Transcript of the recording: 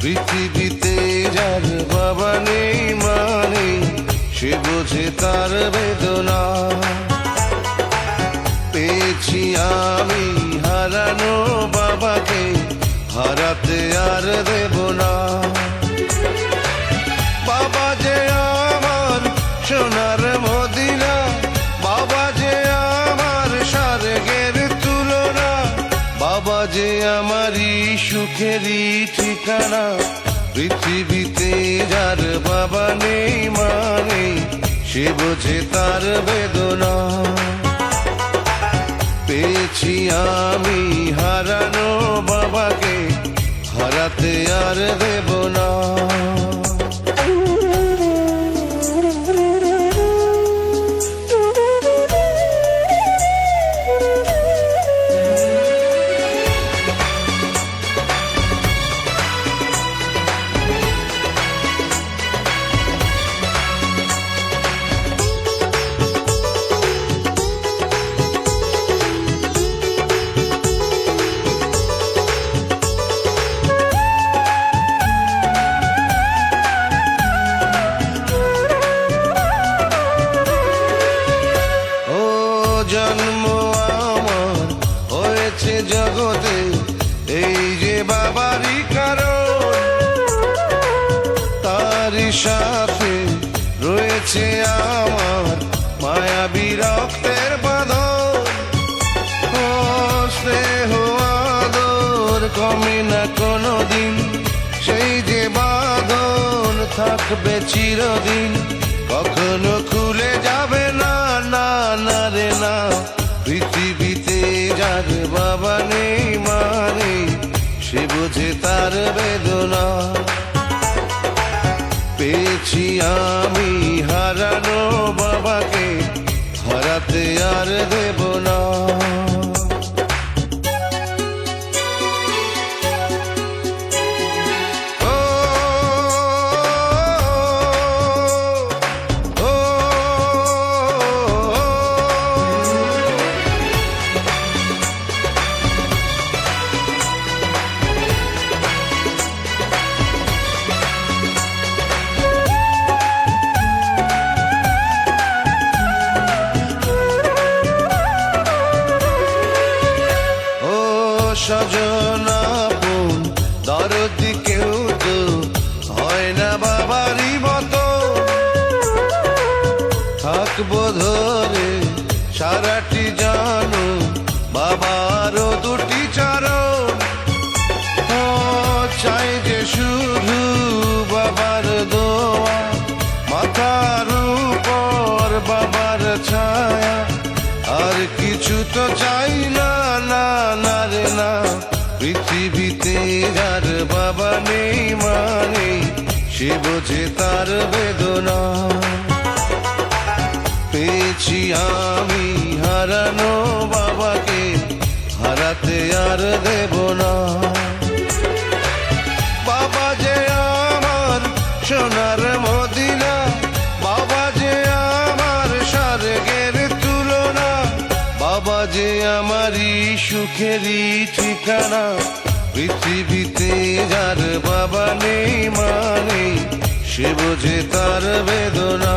পৃথিবীতে যার বাবা নেই মানে সে বোঝে তার বেদনা। পেয়েছি আমি হারানো বাবাকে, হারাতে আর দেব না। বাবা যে আমার সোনার মদিনা, বাবা যে আমার স্বর্গের তুলনা, বাবা যে আমারই সুখেরই ঠিকানা। পৃথিবীতে যার বাবা নেই মানে সে বোঝে তার বেদনা। পেয়েছি আমি হারানো বাবাকে, হারাতে আর দেব না। জন্ম আমার হয়েছে জগতে, এই যে বাবারই কারণ। তারই সাথে রয়েছে আমার মায়াবী রক্তের বাঁধন। ও স্নেহ আদর কমে না কোনোদিন, সেই যে বাঁধন থাকবে চিরদিন, কখনো খুলে যাবে না, না না রে না। পৃথিবীতে যার বাবা নেই মানে সে বোঝে তার বেদনা। পেয়েছি আমি হারানো বাবাকে, হারাতে আর দেব না। স্বজন আপন দরদি কেউ তো হয় না বাবারই মতো। থাকবো ধরে সারাটি জানো বাবারও দুটি চরণ। চাই যে শুধু বাবার দোয়া, মাথার উপর বাবার ছায়া, আর কিছু তো চাই না, না না রে না। পৃথিবীতে যার বাবা নেই মানে সে বোঝে তার বেদনা। পেয়েছি আমি হারানো বাবাকে, হারাতে আর দেব না। বাবা যে আমার সোনার মদিনা, বাবা যে আমার স্বর্গের তুলনা, বাবা যে আমারই সুখেরই ঠিকানা। পৃথিবীতে যার বাবা নেই মানে সে বোঝে তার বেদনা।